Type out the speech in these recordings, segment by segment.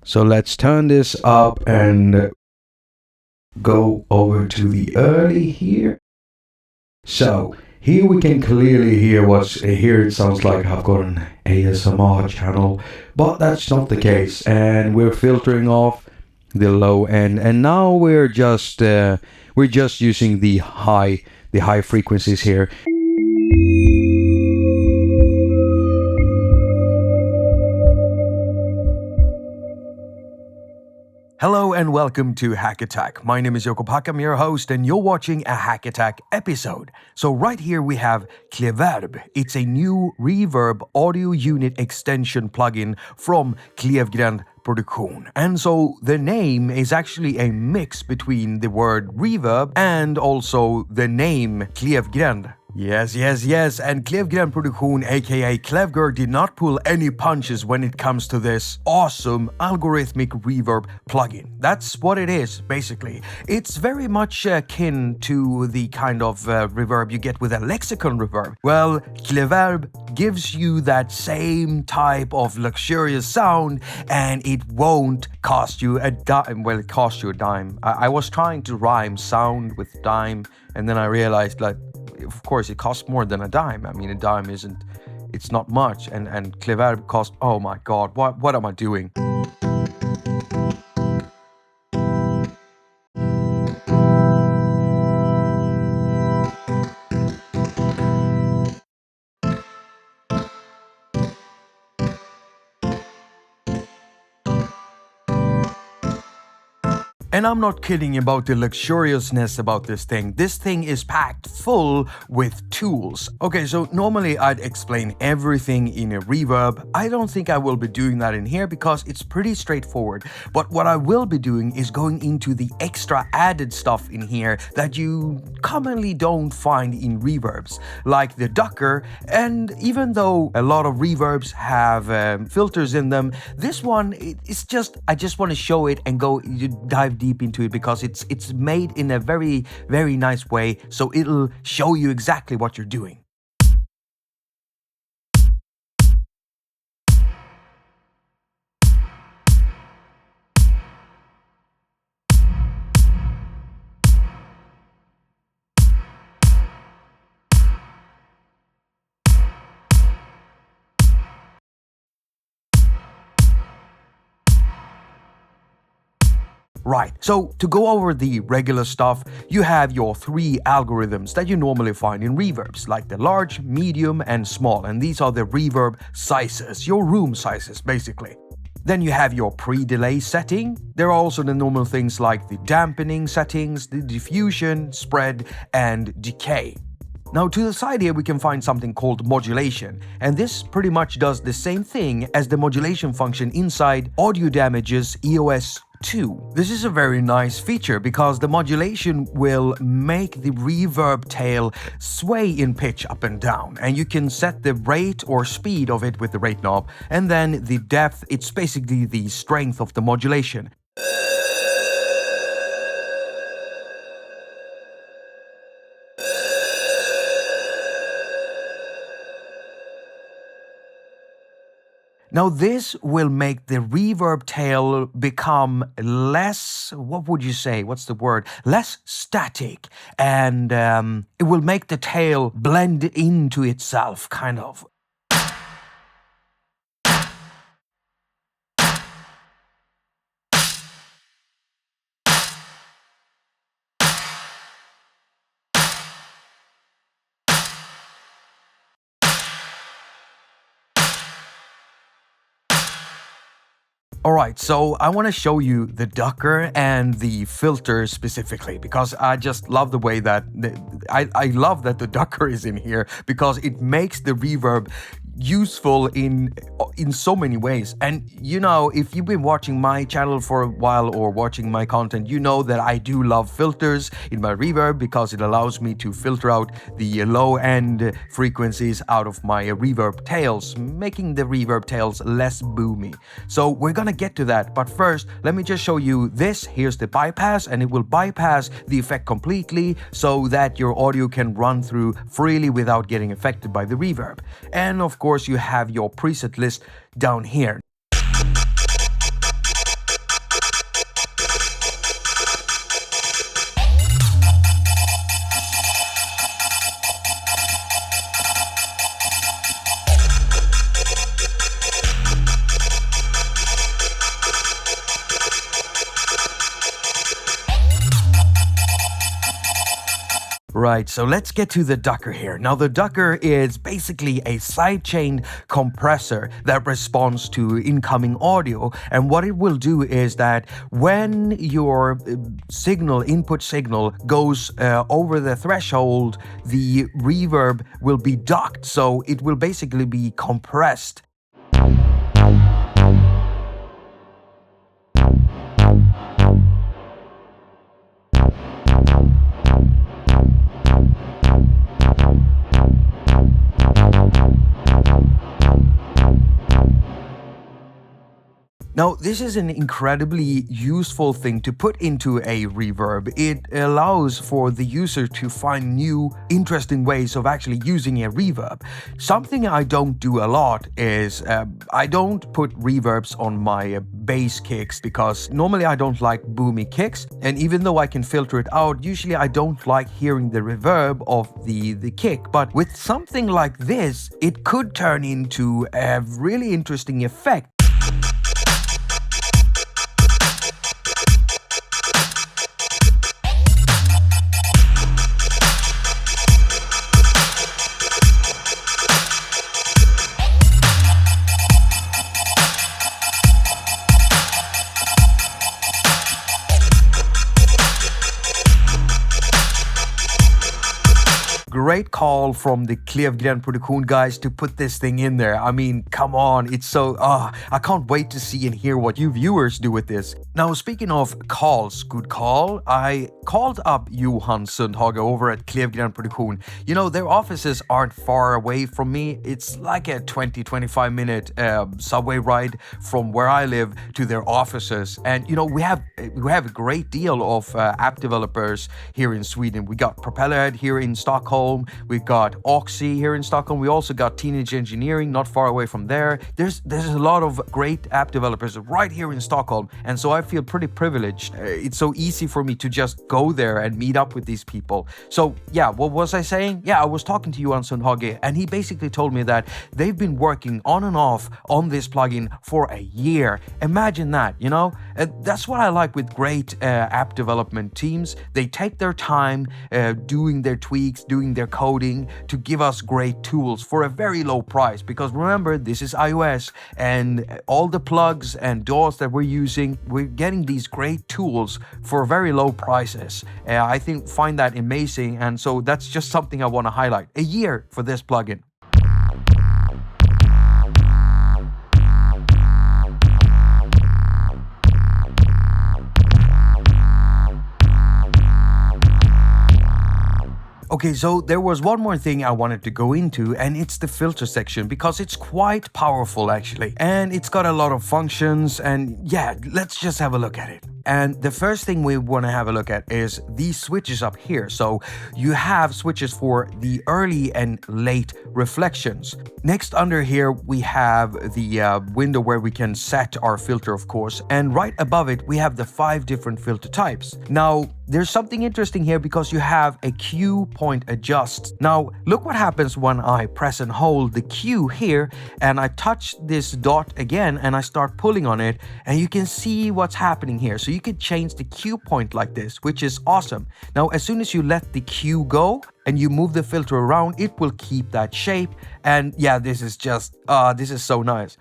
So let's turn this up and go over to the early here. So here we can clearly hear here it sounds like I've got an ASMR channel, but that's not the case, and we're filtering off the low end, and now we're just using the high frequencies here. Hello and welcome to haQ attaQ. My name is Jakob, I'm your host, and you're watching a haQ attaQ episode. So right here we have Kleverb. It's a new reverb audio unit extension plugin from KLEVGR Production. And so the name is actually a mix between the word reverb and also the name KLEVGR. Yes, and KLEVGR Production aka KLEVGR did not pull any punches when it comes to this awesome algorithmic reverb plugin. That's what it is, basically. It's very much akin to the kind of reverb you get with a Lexicon reverb. Well, Kleverb gives you that same type of luxurious sound, and it won't cost you a dime. Well, it costs you a dime. I was trying to rhyme sound with dime, and then I realized that of course it costs more than a dime. I mean, a dime it's not much, and Kleverb cost, oh my god, what am I doing? And I'm not kidding about the luxuriousness about this thing. This thing is packed full with tools. Okay, so normally I'd explain everything in a reverb. I don't think I will be doing that in here because it's pretty straightforward. But what I will be doing is going into the extra added stuff in here that you commonly don't find in reverbs, like the ducker. And even though a lot of reverbs have filters in them, this one is just, I just want to show it and dive deep into it because it's made in a very, very nice way, so it'll show you exactly what you're doing. Right, so to go over the regular stuff, you have your three algorithms that you normally find in reverbs, like the large, medium, and small, and these are the reverb sizes, your room sizes, basically. Then you have your pre-delay setting. There are also the normal things like the dampening settings, the diffusion, spread, and decay. Now to the side here we can find something called modulation, and this pretty much does the same thing as the modulation function inside Audio Damage's EOS 2. This is a very nice feature because the modulation will make the reverb tail sway in pitch up and down, and you can set the rate or speed of it with the rate knob, and then the depth, it's basically the strength of the modulation. Now this will make the reverb tail become less, what would you say, what's the word, less static, and it will make the tail blend into itself, kind of. Alright, so I want to show you the ducker and the filter specifically because I just love the way that I love that the ducker is in here because it makes the reverb useful in so many ways. And you know, if you've been watching my channel for a while or watching my content, you know that I do love filters in my reverb because it allows me to filter out the low end frequencies out of my reverb tails, making the reverb tails less boomy. So we're gonna get to that, but first let me just show you this. Here's the bypass, and it will bypass the effect completely so that your audio can run through freely without getting affected by the reverb. And of course you have your preset list down here. Right, so let's get to the ducker here. Now, the ducker is basically a sidechained compressor that responds to incoming audio. And what it will do is that when your input signal goes over the threshold, the reverb will be ducked. So it will basically be compressed. Now, this is an incredibly useful thing to put into a reverb. It allows for the user to find new, interesting ways of actually using a reverb. Something I don't do a lot is I don't put reverbs on my bass kicks because normally I don't like boomy kicks. And even though I can filter it out, usually I don't like hearing the reverb of the kick. But with something like this, it could turn into a really interesting effect. Great call from the KLEVGR production guys to put this thing in there. I mean, come on, it's so, I can't wait to see and hear what you viewers do with this. Now, speaking of calls, good call, I called up Johan Sundhage over at KLEVGR production. You know, their offices aren't far away from me. It's like a 20-25 minute subway ride from where I live to their offices. And, you know, we have a great deal of app developers here in Sweden. We got Propellerhead here in Stockholm. We've got Oxy here in Stockholm. We also got Teenage Engineering not far away from there. There's a lot of great app developers right here in Stockholm. And so I feel pretty privileged. It's so easy for me to just go there and meet up with these people. So yeah, what was I saying? Yeah, I was talking to Johan Sundhage and he basically told me that they've been working on and off on this plugin for a year. Imagine that, you know? That's what I like with great app development teams. They take their time doing their tweaks, doing their coding to give us great tools for a very low price. Because remember, this is iOS and all the plugs and DAWs that we're using, we're getting these great tools for very low prices. I find that amazing, and so that's just something I want to highlight. A year for this plugin. Okay, so there was one more thing I wanted to go into, and it's the filter section, because it's quite powerful actually, and it's got a lot of functions, and yeah, let's just have a look at it. And the first thing we want to have a look at is these switches up here. So you have switches for the early and late reflections. Next under here, we have the window where we can set our filter, of course. And right above it, we have the 5 different filter types. Now, there's something interesting here because you have a Q point adjust. Now, look what happens when I press and hold the Q here and I touch this dot again and I start pulling on it, and you can see what's happening here. So you could change the Q point like this, which is awesome. Now, as soon as you let the Q go and you move the filter around, it will keep that shape. And yeah, this is just, this is so nice.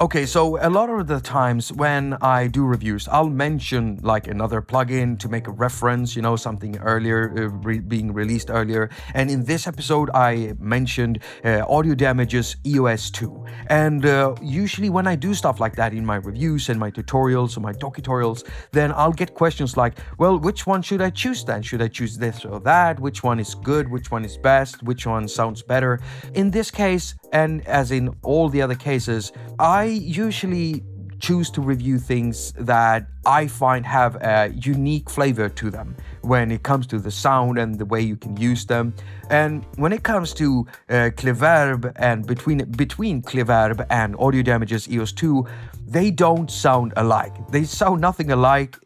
Okay, so a lot of the times when I do reviews, I'll mention like another plugin to make a reference, you know, something earlier, being released earlier. And in this episode, I mentioned Audio Damage's EOS 2. And usually when I do stuff like that in my reviews and my tutorials or my docutorials, then I'll get questions like, well, which one should I choose then? Should I choose this or that? Which one is good? Which one is best? Which one sounds better? In this case, and as in all the other cases, I usually choose to review things that I find have a unique flavor to them when it comes to the sound and the way you can use them. And when it comes to Kleverb and between Kleverb and Audio Damage's EOS 2, they don't sound alike. They sound nothing alike,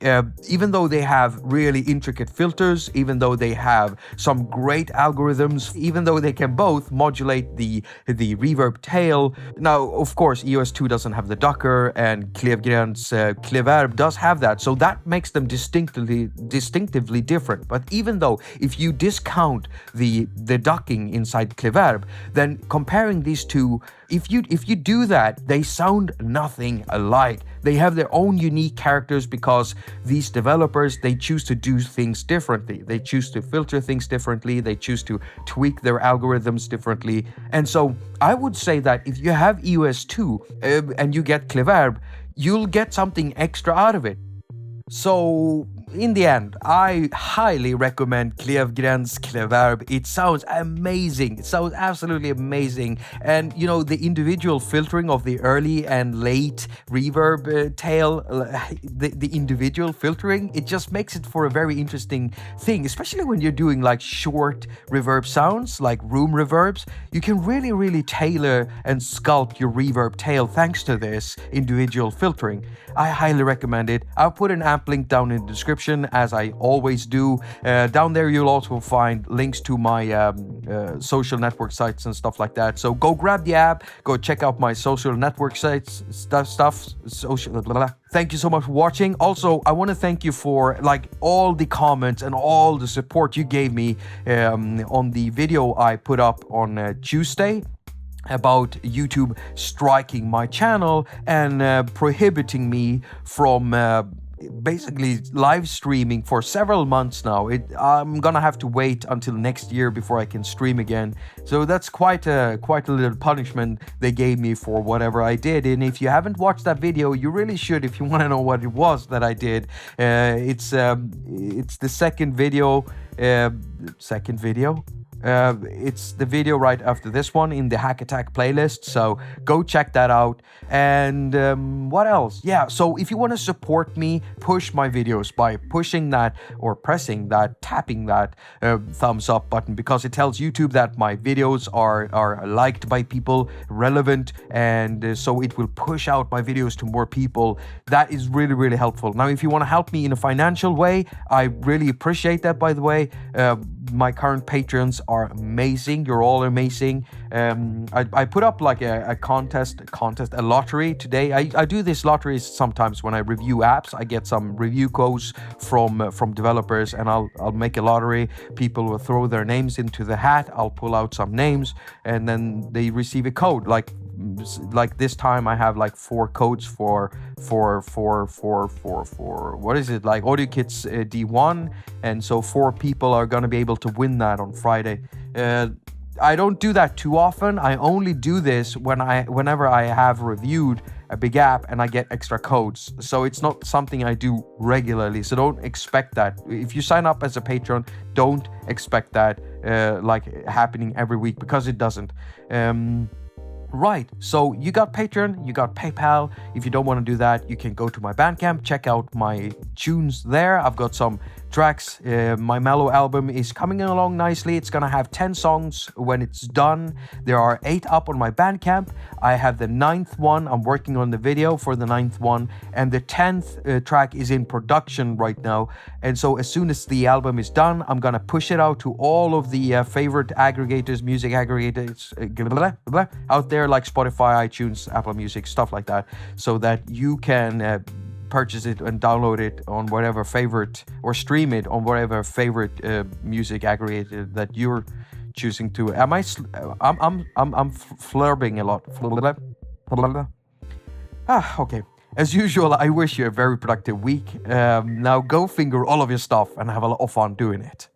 even though they have really intricate filters, even though they have some great algorithms, even though they can both modulate the reverb tail. Now, of course, EOS 2 doesn't have the ducker, and KLEVGR's Kleverb does have that, so that makes them distinctively different. But even though, if you discount the ducking inside Kleverb, then comparing these two, if you do that, they sound nothing alike. They have their own unique characters because these developers, they choose to do things differently. They choose to filter things differently. They choose to tweak their algorithms differently. And so I would say that if you have EOS 2 and you get Kleverb, you'll get something extra out of it. So in the end, I highly recommend KLEVGR's Kleverb. It sounds amazing. It sounds absolutely amazing. And you know, the individual filtering of the early and late reverb tail, the individual filtering, it just makes it for a very interesting thing, especially when you're doing like short reverb sounds, like room reverbs. You can really tailor and sculpt your reverb tail thanks to this individual filtering. I highly recommend it. I'll put an amp link down in the description, as I always do. Down there you'll also find links to my social network sites and stuff like that. So go grab the app, go check out my social network sites, social blah, blah. Thank you so much for watching. Also, I want to thank you for like all the comments and all the support you gave me on the video I put up on Tuesday about YouTube striking my channel and prohibiting me from basically live streaming for several months now. I'm gonna have to wait until next year before I can stream again. So that's quite a little punishment they gave me for whatever I did. And if you haven't watched that video, you really should if you want to know what it was that I did. It's the second video. It's the video right after this one in the haQ attaQ playlist, so go check that out. And what else? Yeah, so if you want to support me, push my videos by pushing that or pressing that, tapping that thumbs up button, because it tells YouTube that my videos are liked by people, relevant, and so it will push out my videos to more people. That is really helpful. Now, if you want to help me in a financial way, I really appreciate that, by the way. My current patrons are amazing. You're all amazing. I put up like a contest, a lottery today. I do this lotteries sometimes when I review apps. I get some review codes from developers, and I'll make a lottery. People will throw their names into the hat. I'll pull out some names, and then they receive a code. Like this time I have like 4 codes for what is it, like Audio Kits D1, and so 4 people are gonna be able to win that on Friday. I don't do that too often. I only do this whenever I have reviewed a big app and I get extra codes. So it's not something I do regularly. So don't expect that. If you sign up as a patron, don't expect that like happening every week, because it doesn't. Right, so you got Patreon, you got PayPal. If you don't want to do that, you can go to my Bandcamp, check out my tunes there. I've got some tracks. My mellow album is coming along nicely. It's gonna have 10 songs when it's done. There are 8 up on my Bandcamp. I have the 9th one. I'm working on the video for the 9th one, and the 10th track is in production right now. And so as soon as the album is done, I'm gonna push it out to all of the favorite aggregators, music aggregators out there, like Spotify, iTunes, Apple Music, stuff like that, so that you can purchase it and download it on whatever favorite, or stream it on whatever favorite music aggregator that you're choosing to. I'm flurbing a lot. Okay. As usual, I wish you a very productive week. Now go finger all of your stuff and have a lot of fun doing it.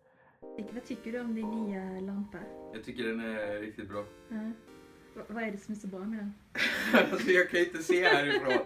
Vad tycker du om din nya lampa? Jag tycker den är riktigt bra. Vad är det som är så bra med den? Alltså jag kan inte se härifrån.